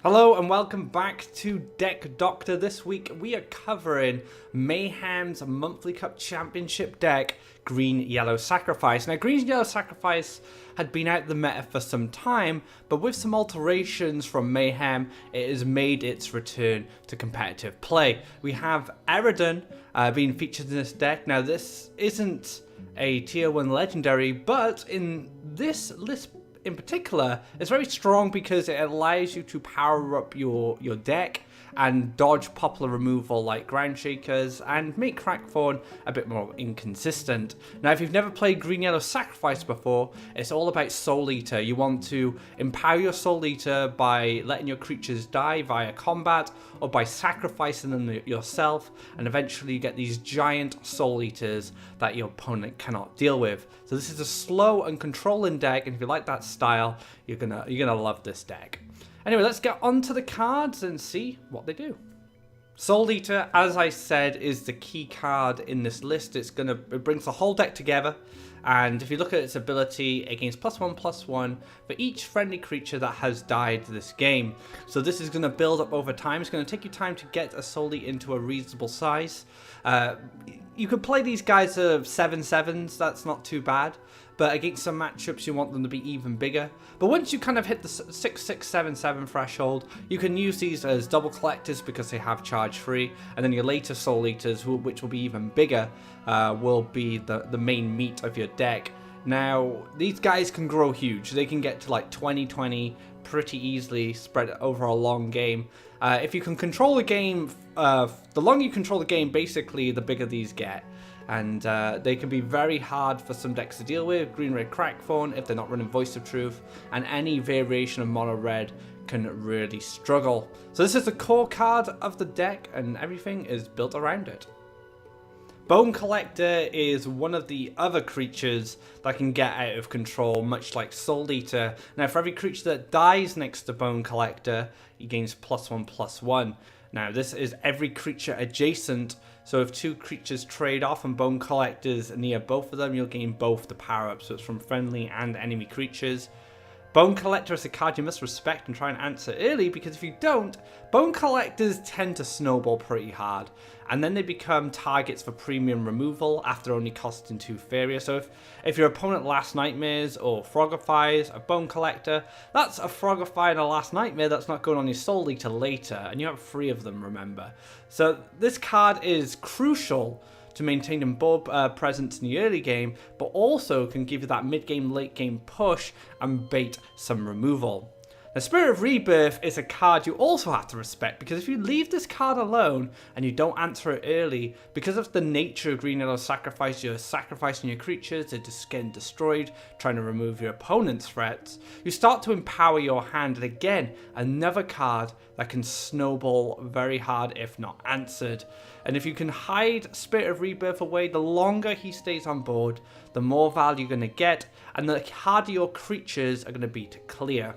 Hello and welcome back to Deck Doctor. This week we are covering Maihem's Monthly Cup Championship deck, Green Yellow Sacrifice. Now Green Yellow Sacrifice had been out the meta for some time, but with some alterations from Maihem, it has made its return to competitive play. We have Eridan being featured in this deck. Now this isn't a tier 1 legendary, but in this list in particular, it's very strong because it allows you to power up your deck and dodge popular removal like Ground Shakers and make Crackthorn a bit more inconsistent. Now, if you've never played Green Yellow Sacrifice before, it's all about Soul Eater. You want to empower your Soul Eater by letting your creatures die via combat or by sacrificing them yourself, and eventually you get these giant Soul Eaters that your opponent cannot deal with. So this is a slow and controlling deck, and if you like that style, you're gonna love this deck. Anyway, let's get onto the cards and see what they do. Soul Eater, as I said, is the key card in this list. It brings the whole deck together, and if you look at its ability, it gains +1/+1 for each friendly creature that has died this game. So this is going to build up over time. It's going to take you time to get a Soul Eater into a reasonable size. You could play these guys of 7/7s, that's not too bad. But against some matchups, you want them to be even bigger. But once you kind of hit the 6/6/7/7 threshold, you can use these as double collectors because they have charge free. And then your later Soul Eaters, which will be even bigger, will be the main meat of your deck. Now, these guys can grow huge. They can get to like 20/20 pretty easily, spread over a long game. If you can control the game, the longer you control the game, basically, the bigger these get. And they can be very hard for some decks to deal with. Green Red Crackthorn if they're not running Voice of Truth, and any variation of mono red can really struggle. So this is the core card of the deck, and everything is built around it. Bone Collector is one of the other creatures that can get out of control, much like Soul Eater. Now, for every creature that dies next to Bone Collector, he gains +1/+1. Now, this is every creature adjacent, so if two creatures trade off and Bone Collector's near both of them, you'll gain both the power-ups, so it's from friendly and enemy creatures. Bone Collector is a card you must respect and try and answer early, because if you don't, Bone Collectors tend to snowball pretty hard, and then they become targets for premium removal after only costing 2 Faeria. So if your opponent Last Nightmares or Frogifies a Bone Collector, that's a Frogify and a Last Nightmare that's not going on your Soul Eater later, and you have 3 of them, remember. So this card is crucial to maintaining board presence in the early game, but also can give you that mid-game, late-game push and bait some removal. Now, Spirit of Rebirth is a card you also have to respect, because if you leave this card alone and you don't answer it early, because of the nature of Green Yellow Sacrifice, you're sacrificing your creatures, they're just getting destroyed, trying to remove your opponent's threats, you start to empower your hand, and again, another card that can snowball very hard if not answered. And if you can hide Spirit of Rebirth away, the longer he stays on board, the more value you're going to get, and the harder your creatures are going to be to clear.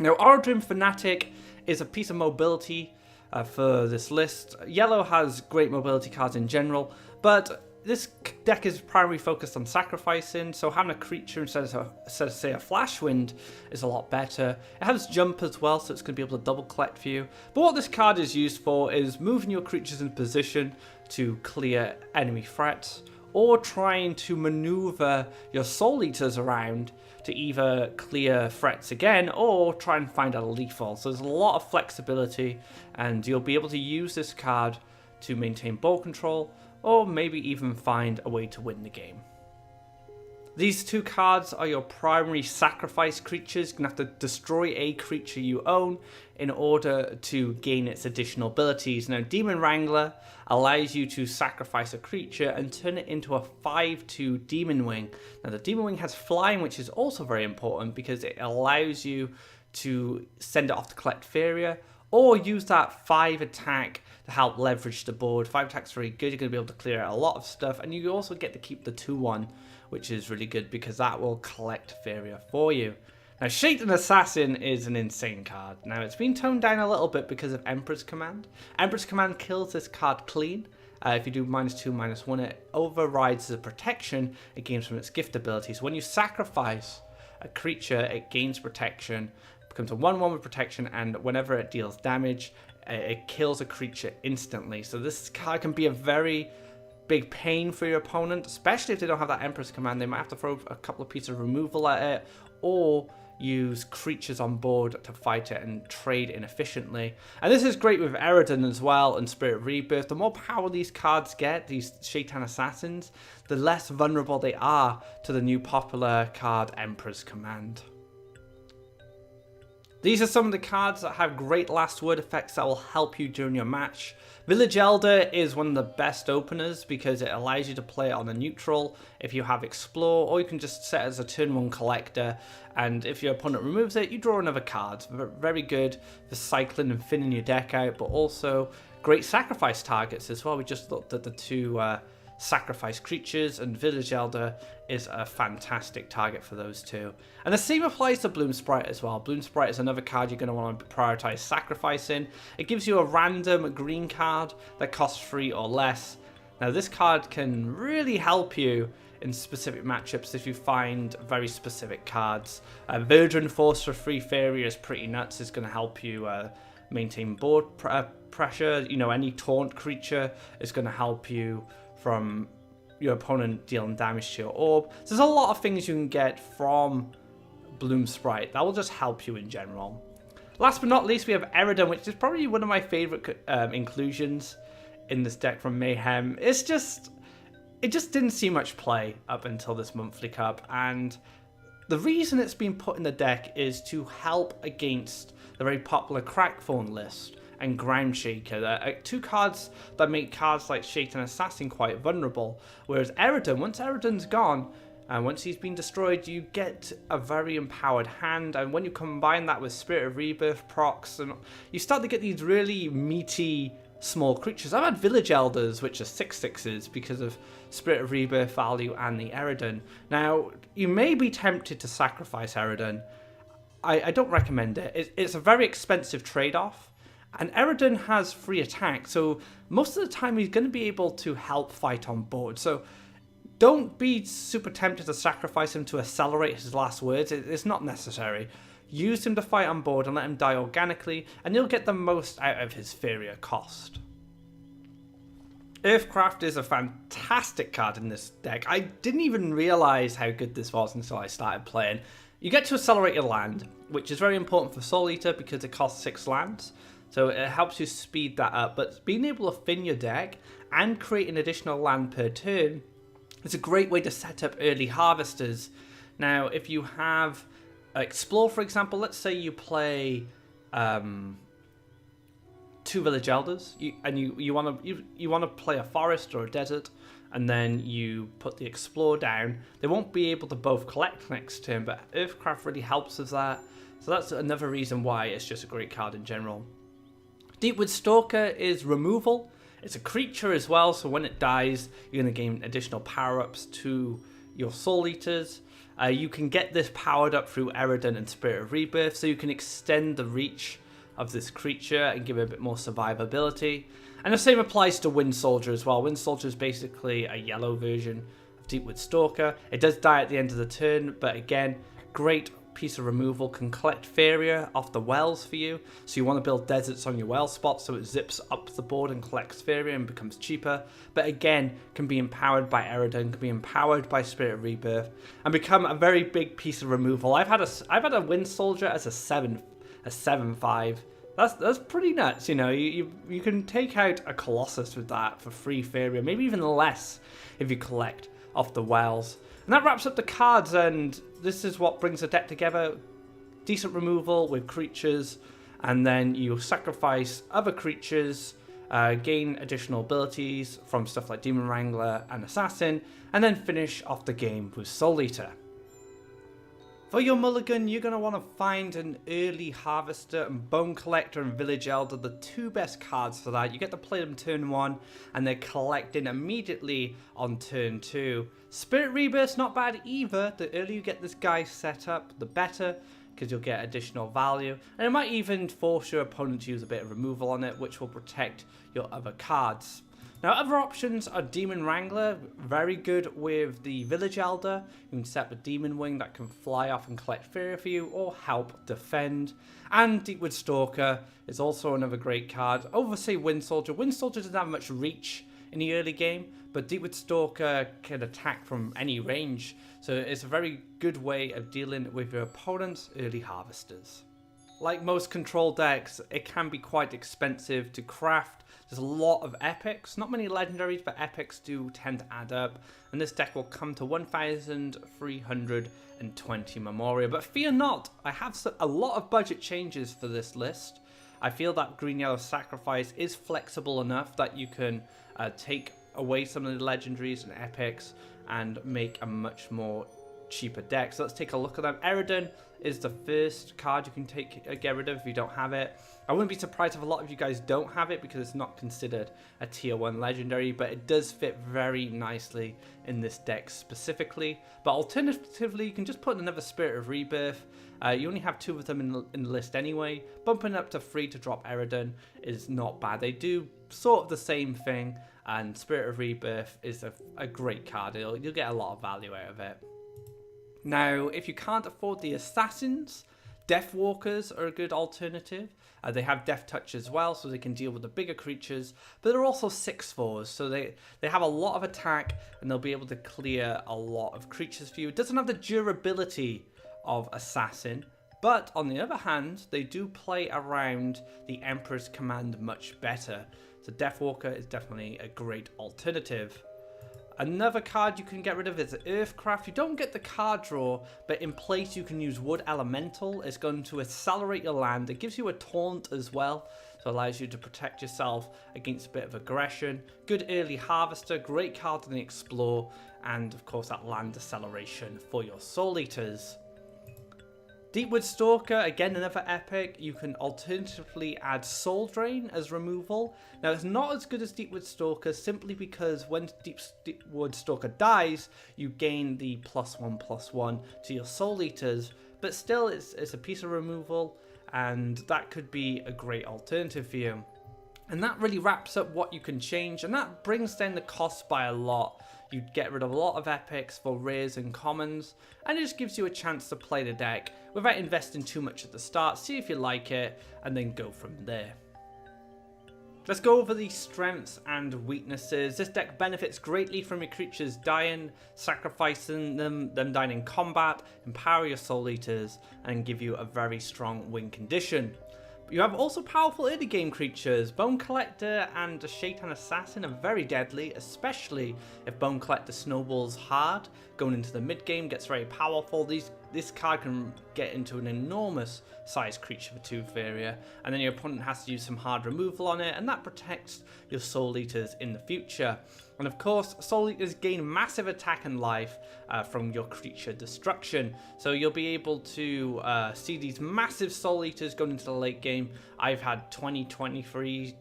Now, Origin Fanatic is a piece of mobility for this list. Yellow has great mobility cards in general, but this deck is primarily focused on sacrificing, so having a creature instead of say a Flashwind is a lot better. It has jump as well, so it's going to be able to double collect for you. But what this card is used for is moving your creatures in position to clear enemy threats, or trying to maneuver your Soul Eaters around to either clear threats again or try and find a lethal. So there's a lot of flexibility, and you'll be able to use this card to maintain ball control, or maybe even find a way to win the game. These 2 cards are your primary sacrifice creatures. You're going to have to destroy a creature you own in order to gain its additional abilities. Now, Demon Wrangler allows you to sacrifice a creature and turn it into a 5/2 Demon Wing. Now, the Demon Wing has flying, which is also very important because it allows you to send it off to collect Faeria, or use that 5 attack to help leverage the board. 5 attack's very good. You're going to be able to clear out a lot of stuff, and you also get to keep the 2/1, which is really good because that will collect Faeria for you. Now, Shaitan Assassin is an insane card. Now, it's been toned down a little bit because of Emperor's Command. Emperor's Command kills this card clean. If you do -2/-1, it overrides the protection it gains from its gift ability. So when you sacrifice a creature, it gains protection becomes a 1/1 with protection, and whenever it deals damage, it kills a creature instantly. So this card can be a very big pain for your opponent, especially if they don't have that Emperor's Command. They might have to throw a couple of pieces of removal at it, or use creatures on board to fight it and trade inefficiently. And this is great with Eridan as well and Spirit Rebirth. The more power these cards get, these Shaitan Assassins, the less vulnerable they are to the new popular card Emperor's Command. These are some of the cards that have great last word effects that will help you during your match. Village Elder is one of the best openers because it allows you to play it on a neutral if you have Explore, or you can just set it as a turn 1 collector, and if your opponent removes it, you draw another card. Very good for cycling and thinning your deck out, but also great sacrifice targets as well. We just looked at the two sacrifice creatures, and Village Elder is a fantastic target for those two. And the same applies to Bloom Sprite as well. Bloom Sprite is another card you're going to want to prioritize sacrificing. It gives you a random green card that costs 3 or less. Now this card can really help you in specific matchups if you find very specific cards. Verdant Force for 3 Faeria is pretty nuts. It's going to help you maintain board pressure. You know, any taunt creature is going to help you from your opponent dealing damage to your orb. So there's a lot of things you can get from Bloom Sprite that will just help you in general. Last but not least, we have Eridan, which is probably one of my favorite inclusions in this deck from Mayhem. It just didn't see much play up until this monthly cup, and the reason it's been put in the deck is to help against the very popular Crackthorn list and Ground Shaker. They're two cards that make cards like Shaitan Assassin quite vulnerable, whereas Eridan, once Eridan's gone, and once he's been destroyed, you get a very empowered hand, and when you combine that with Spirit of Rebirth procs, and you start to get these really meaty small creatures. I've had Village Elders, which are 6/6s because of Spirit of Rebirth value and the Eridan. Now, you may be tempted to sacrifice Eridan. I don't recommend it. It's a very expensive trade-off. And Eridan has 3 attacks, so most of the time he's going to be able to help fight on board. So don't be super tempted to sacrifice him to accelerate his last words. It's not necessary. Use him to fight on board and let him die organically, and you'll get the most out of his Faeria cost. Earthcraft is a fantastic card in this deck. I didn't even realize how good this was until I started playing. You get to accelerate your land, which is very important for Soul Eater because it costs 6 lands. So it helps you speed that up, but being able to thin your deck and create an additional land per turn is a great way to set up early harvesters. Now, if you have Explore, for example, let's say you play 2 Village Elders, and you want to play a forest or a desert, and then you put the Explore down. They won't be able to both collect next turn, but Earthcraft really helps with that. So that's another reason why it's just a great card in general. Deepwood Stalker is removal. It's a creature as well, so when it dies, you're going to gain additional power-ups to your Soul Eaters. You can get this powered up through Eridan and Spirit of Rebirth, so you can extend the reach of this creature and give it a bit more survivability. And the same applies to Wind Soldier as well. Wind Soldier is basically a yellow version of Deepwood Stalker. It does die at the end of the turn, but again, great piece of removal, can collect Faeria off the wells for you. So you want to build deserts on your well spot so it zips up the board and collects Faeria and becomes cheaper. But again, can be empowered by Eridan, can be empowered by Spirit of Rebirth, and become a very big piece of removal. I've had a Wind Soldier as a 7/5. That's pretty nuts, you know. You can take out a Colossus with that for 3 Faeria, maybe even less if you collect off the wells. And that wraps up the cards, and this is what brings the deck together. Decent removal with creatures, and then you sacrifice other creatures, gain additional abilities from stuff like Demon Wrangler and Assassin, and then finish off the game with Soul Eater. For your mulligan, you're going to want to find an early Harvester and Bone Collector and Village Elder, the 2 best cards for that. You get to play them turn 1, and they're collecting immediately on turn 2. Spirit Rebirth's not bad either. The earlier you get this guy set up, the better, because you'll get additional value. And it might even force your opponent to use a bit of removal on it, which will protect your other cards. Now, other options are Demon Wrangler, very good with the Village Elder. You can set the Demon Wing that can fly off and collect Faeria for you or help defend. And Deepwood Stalker is also another great card. Over, say, Wind Soldier. Wind Soldier doesn't have much reach in the early game, but Deepwood Stalker can attack from any range. So it's a very good way of dealing with your opponent's early harvesters. Like most control decks, it can be quite expensive to craft. There's a lot of epics, not many legendaries, but epics do tend to add up. And this deck will come to 1,320 Memoria. But fear not, I have a lot of budget changes for this list. I feel that Green-Yellow Sacrifice is flexible enough that you can take away some of the legendaries and epics and make a much more cheaper deck. So let's take a look at them. Eridan is the first card you can get rid of if you don't have it. I wouldn't be surprised if a lot of you guys don't have it because it's not considered a tier 1 legendary, but it does fit very nicely in this deck specifically. But alternatively, you can just put another Spirit of Rebirth. You only have 2 of them in the list anyway. Bumping up to 3 to drop Eridan is not bad. They do sort of the same thing, and Spirit of Rebirth is a great card. You'll get a lot of value out of it. Now, if you can't afford the Assassins, Deathwalkers are a good alternative. They have Death Touch as well, so they can deal with the bigger creatures, but they're also 6/4s, so they have a lot of attack, and they'll be able to clear a lot of creatures for you. It doesn't have the durability of Assassin, but on the other hand, they do play around the Emperor's Command much better. So Deathwalker is definitely a great alternative. Another card you can get rid of is Earthcraft. You don't get the card draw, but in place you can use Wood Elemental. It's going to accelerate your land. It gives you a taunt as well, so it allows you to protect yourself against a bit of aggression. Good early harvester, great card in the Explore, and of course that land acceleration for your Soul Eaters. Deepwood Stalker, again another epic. You can alternatively add Soul Drain as removal. Now it's not as good as Deepwood Stalker simply because when Deepwood Stalker dies, you gain the +1/+1 to your Soul Eaters, but still it's a piece of removal, and that could be a great alternative for you. And that really wraps up what you can change, and that brings down the cost by a lot. You get rid of a lot of epics for rares and commons, and it just gives you a chance to play the deck without investing too much at the start, see if you like it, and then go from there. Let's go over the strengths and weaknesses. This deck benefits greatly from your creatures dying, sacrificing them dying in combat, empower your Soul Eaters, and give you a very strong win condition. You have also powerful early game creatures. Bone Collector and Shaitan Assassin are very deadly, especially if Bone Collector snowballs hard. Going into the mid game gets very powerful. This card can get into an enormous sized creature for 2 Faeria, and then your opponent has to use some hard removal on it, and that protects your Soul Eaters in the future. And of course, Soul Eaters gain massive attack and life from your creature destruction. So you'll be able to see these massive Soul Eaters going into the late game. I've had 23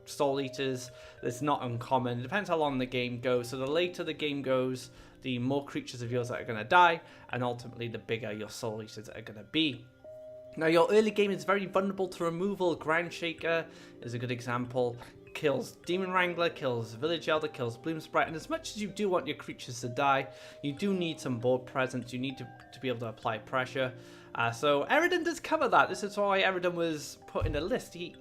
Soul Eaters. It's not uncommon. It depends how long the game goes. So the later the game goes, the more creatures of yours that are going to die, and ultimately the bigger your Soul Eaters are going to be. Now your early game is very vulnerable to removal. Ground Shaker is a good example. Kills Demon Wrangler, kills Village Elder, kills Bloom Sprite, and as much as you do want your creatures to die, you do need some board presence. You need to be able to apply pressure. So Eridan does cover that. This is why Eridan was put in the list. He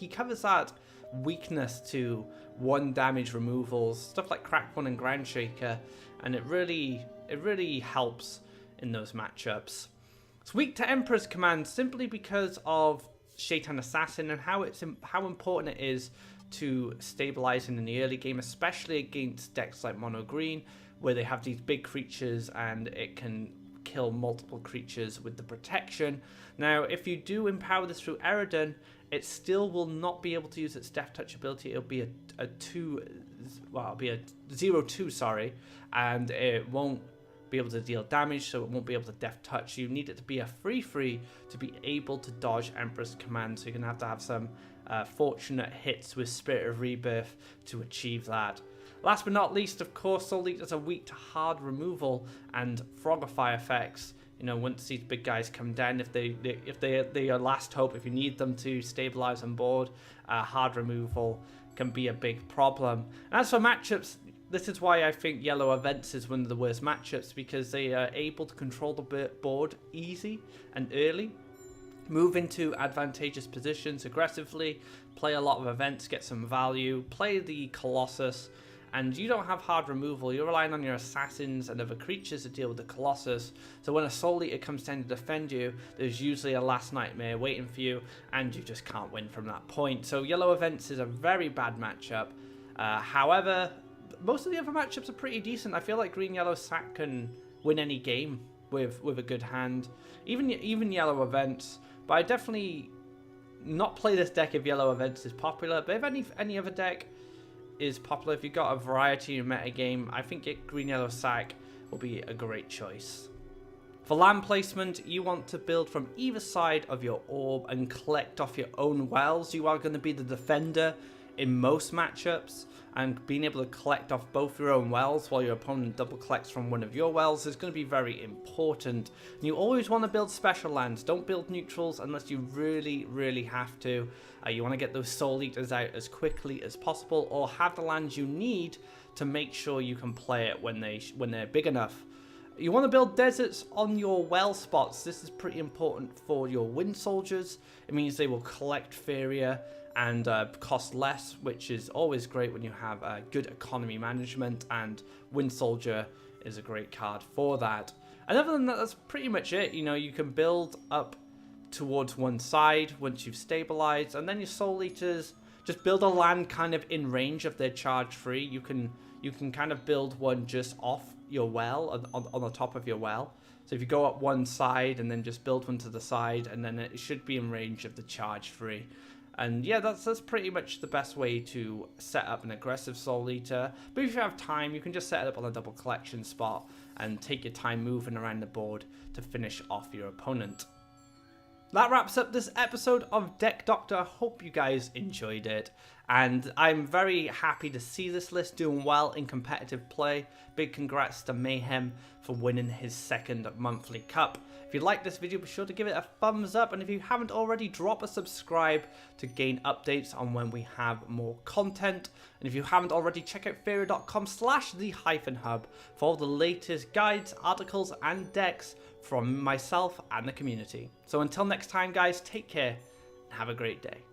covers that weakness to 1 damage removals, stuff like Crack One and Ground Shaker, and it really helps in those matchups. It's weak to Emperor's Command simply because of Shaitan Assassin and how important it is to stabilizing in the early game, especially against decks like Mono Green, where they have these big creatures and it can kill multiple creatures with the protection. Now, if you do empower this through Eridan, it still will not be able to use its Death Touch ability. It'll be a 0/2, sorry, and it won't be able to deal damage, so it won't be able to Death Touch. You need it to be a 3/3 to be able to dodge Emperor's Command, so you're going to have some fortunate hits with Spirit of Rebirth to achieve that. Last but not least, of course, Soul Eaters are weak to hard removal and Frogify effects. You know, once these big guys come down, if they are last hope, if you need them to stabilize on board, hard removal can be a big problem. And as for matchups, this is why I think Yellow Events is one of the worst matchups, because they are able to control the board easy and early, move into advantageous positions aggressively, play a lot of events, get some value, play the Colossus, and you don't have hard removal. You're relying on your assassins and other creatures to deal with the Colossus. So when a Soul Eater comes down to defend you, there's usually a Last Nightmare waiting for you, and you just can't win from that point. So Yellow Events is a very bad matchup. However, most of the other matchups are pretty decent. I feel like Green Yellow Sack can win any game with a good hand. Even Yellow Events. But I definitely not play this deck if Yellow Events is popular. But if any other deck is popular, if you've got a variety in meta game, I think Green Yellow Sack will be a great choice. For land placement, you want to build from either side of your orb and collect off your own wells. You are going to be the defender in most matchups, and being able to collect off both your own wells while your opponent double collects from one of your wells is going to be very important. And you always want to build special lands. Don't build neutrals unless you really have to. You want to get those Soul Eaters out as quickly as possible, or have the lands you need to make sure you can play it when they're big enough. You want to build deserts on your well spots. This is pretty important for your Wind Soldiers. It means they will collect Faeria and cost less, which is always great when you have good economy management, and Wind Soldier is a great card for that. And other than that, that's pretty much it. You know, you can build up towards one side once you've stabilized, and then your Soul Eaters just build a land kind of in range of their charge free. You can kind of build one just off your well, on the top of your well. So if you go up one side and then just build one to the side, and then it should be in range of the charge free. And yeah, that's pretty much the best way to set up an aggressive Soul Eater. But if you have time, you can just set it up on a double collection spot and take your time moving around the board to finish off your opponent. That wraps up this episode of Deck Doctor. Hope you guys enjoyed it. And I'm very happy to see this list doing well in competitive play. Big congrats to Maihem for winning his second monthly cup. If you like this video, be sure to give it a thumbs up. And if you haven't already, drop a subscribe to gain updates on when we have more content. And if you haven't already, check out Faeria.com/the-hub for all the latest guides, articles, and decks from myself and the community. So until next time, guys, take care and have a great day.